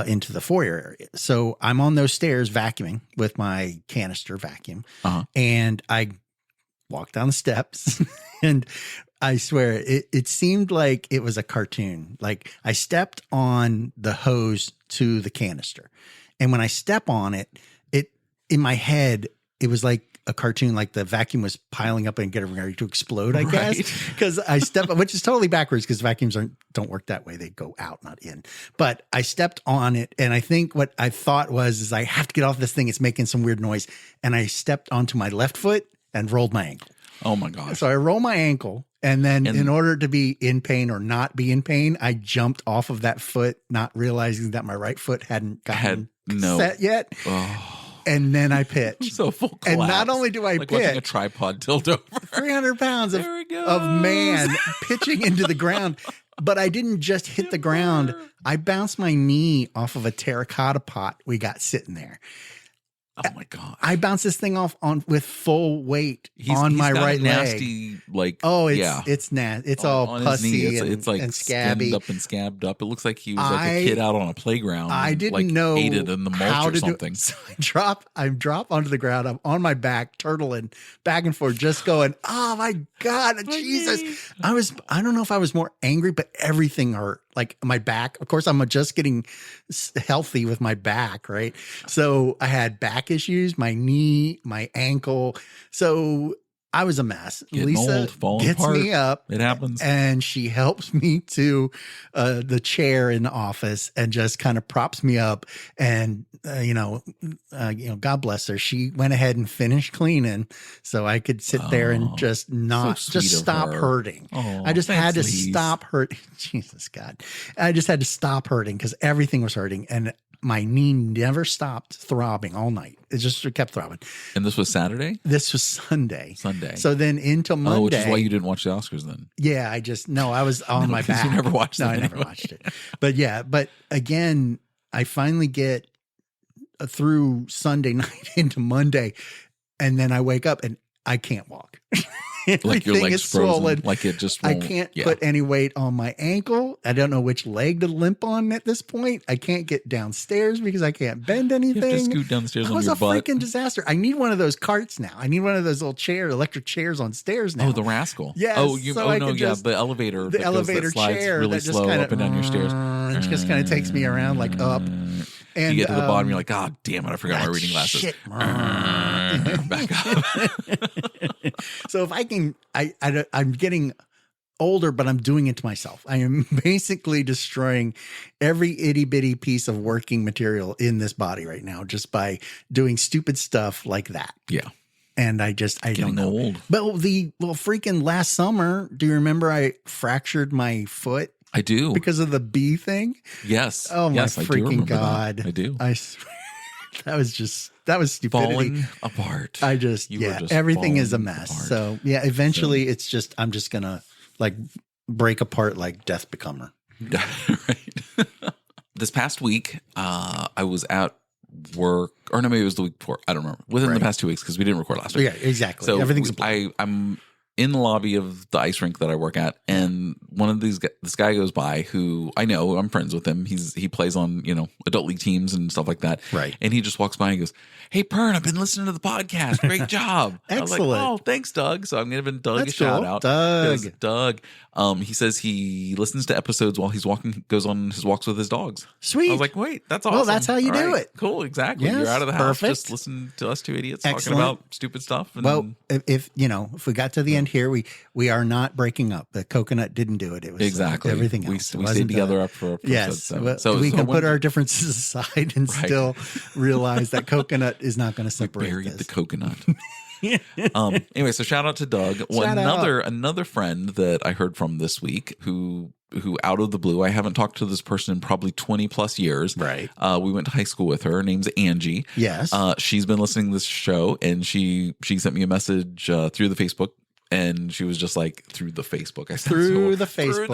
into the foyer area. So I'm on those stairs vacuuming with my canister vacuum, and I walk down the steps and I swear it seemed like it was a cartoon. Like I stepped on the hose to the canister, and when I step on it in my head, it was like a cartoon, like the vacuum was piling up and getting ready to explode, I guess. Because I stepped, which is totally backwards because vacuums don't work that way. They go out, not in. But I stepped on it, and I think what I thought is I have to get off this thing. It's making some weird noise. And I stepped onto my left foot and rolled my ankle. Oh my gosh. So I roll my ankle, and then in order to be in pain or not be in pain, I jumped off of that foot, not realizing that my right foot hadn't gotten set yet. Oh. And then I pitch. So full collapse. And not only do I pitch, watching a tripod tilt over. 300 pounds of man pitching into the ground. But I didn't just hit the ground. I bounced my knee off of a terracotta pot we got sitting there. Oh my God. I bounced this thing off with full weight on my right nasty, leg. It's nasty. It's all pussy and scabby. Up and scabbed up. It looks like he was like a kid out on a playground. I didn't know ate it in the mulch or something. So I drop onto the ground. I'm on my back, turtling back and forth, just going, oh my God, Jesus. I don't know if I was more angry, but everything hurt. Like my back, of course, I'm just getting healthy with my back, right? So I had back issues, my knee, my ankle. So I was a mess. Lisa gets me up. It happens. And she helps me to the chair in the office and just kind of props me up. And, God bless her. She went ahead and finished cleaning so I could sit there and just stop hurting. Oh, I just had to stop hurting. Jesus God. I just had to stop hurting because everything was hurting. And my knee never stopped throbbing all night. It just kept throbbing. And this was Saturday? This was Sunday. Sunday. So then into Monday. Oh, which is why you didn't watch the Oscars then. Yeah, I was on my back. You never watched it. No, I never watched it. But yeah, but again, I finally get through Sunday night into Monday, and then I wake up and I can't walk. Like your legs is frozen, swollen. Like it just won't. I can't put any weight on my ankle. I don't know which leg to limp on at this point. I can't get downstairs because I can't bend anything. You have to scoot down the stairs on your butt. It was a freaking disaster. I need one of those carts now. I need one of those little electric chairs on stairs now. Oh, the rascal. Yes. The elevator. The elevator chair really slow kinda, up and down your stairs. It just kind of takes me around like up. And you get to the bottom, you're like, God damn it, I forgot my reading glasses. Shit. Back up. So if I can, I'm getting older, but I'm doing it to myself. I am basically destroying every itty bitty piece of working material in this body right now just by doing stupid stuff like that. Yeah. And I don't know. Old. But freaking last summer, do you remember I fractured my foot? I do. Because of the bee thing? Yes. Oh my freaking God. That. I do. That was stupidity. Falling apart. Everything is a mess. Apart. So yeah, eventually I'm just going to like break apart like Death Becomer. Right. This past week, I was at work, or no, maybe it was the week before. I don't remember. Within the past 2 weeks, because we didn't record last week. Yeah, exactly. So everything's I'm in the lobby of the ice rink that I work at, and this guy goes by who I know, I'm friends with him. He plays on, adult league teams and stuff like that. Right. And he just walks by and goes, "Hey, Pern, I've been listening to the podcast. Great job." Excellent. I was like, "Oh, thanks, Doug." So I'm giving Doug a shout out. Doug. He says he listens to episodes while he's goes on his walks with his dogs. Sweet. I was like, wait, that's awesome. Well, that's how you do it. Cool. Exactly. Yes, you're out of the house. perfect. Just listen to us two idiots Excellent. talking about stupid stuff. And well, if we got to the end here, we are not breaking up. The coconut didn't do it. It was exactly everything else. We stayed together up for yes. So we can put our differences aside and still realize that coconut is not going to separate. We buried the coconut. Anyway, so shout out to Doug. Another friend that I heard from this week who out of the blue, I haven't talked to this person in probably 20 plus years. Right. We went to high school with her. Her name's Angie. Yes. She's been listening to this show, and she sent me a message through the Facebook. And she was just like, through the Facebook. I said, through the Facebook.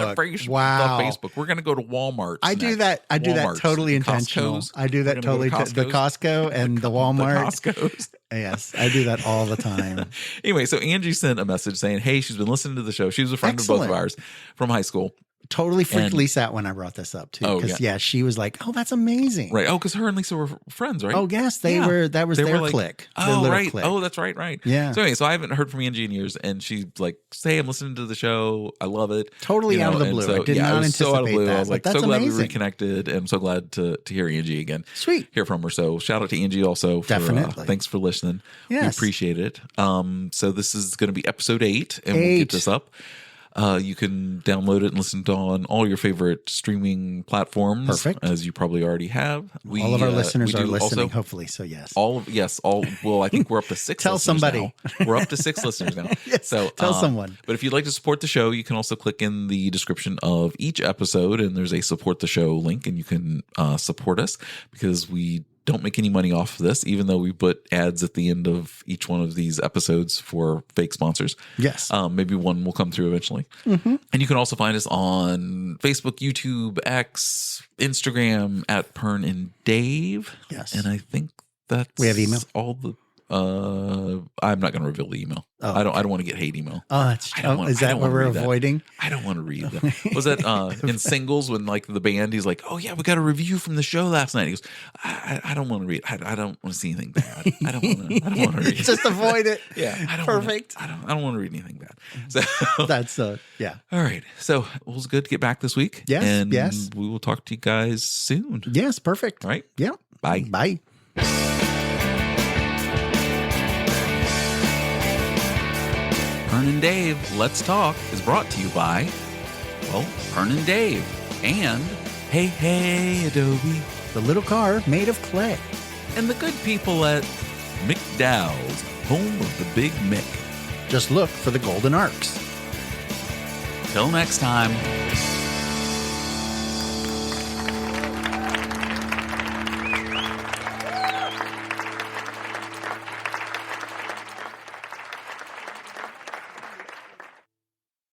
Wow. The Facebook. We're going to go to Walmart. I do that totally intentional. I do that totally. The Costco and the Walmart. The Costco's. Yes. I do that all the time. Anyway, so Angie sent a message saying, hey, she's been listening to the show. She was a friend of both of ours from high school. Totally freaked Lisa out when I brought this up too. Because she was like, "Oh, that's amazing!" Right? Oh, because her and Lisa were friends, right? Oh, yes, they were. That was their clique. Oh, right. Clique. Oh, that's right. Yeah. So anyway, I haven't heard from Angie in years, and she's like, "Hey, I'm listening to the show. I love it." Totally out of the blue. So, I did not anticipate so out of the blue. that. I was like, so glad amazing. we reconnected, and I'm so glad to hear Angie again. Sweet. Hear from her. So shout out to Angie also. Definitely. Thanks for listening. Yes. We appreciate it. So this is going to be episode 8, and we'll get this up. You can download it and listen to on all your favorite streaming platforms. Perfect. As you probably already have. All of our listeners are listening, hopefully. So yes. Well, I think we're up to 6 Tell somebody. Now. We're up to 6 listeners now. Yes, so tell someone. But if you'd like to support the show, you can also click in the description of each episode, and there's a support the show link, and you can support us because we don't make any money off of this, even though we put ads at the end of each one of these episodes for fake sponsors. Yes. Maybe one will come through eventually. Mm-hmm. And you can also find us on Facebook, YouTube, X, Instagram at Pern and Dave. Yes. And I think that's we have email. All the I'm not going to reveal the email. Oh, I don't want to get hate email. Oh, that's is that what we're avoiding? I don't want to read that. Was that in Singles when like the band? He's like, "Oh yeah, we got a review from the show last night." He goes, "I don't want to read. I don't want to see anything bad. I don't want to read. Just avoid it." Yeah, perfect. I don't want to read anything bad. So that's yeah. All right. So it was good to get back this week. Yes. And yes. We will talk to you guys soon. Yes. Perfect. All right. Yeah. Bye. Bye. Pern and Dave, Let's Talk is brought to you by, Pern and Dave and Hey Adobe, the little car made of clay, and the good people at McDowell's, home of the Big Mick. Just look for the golden arcs. Till next time.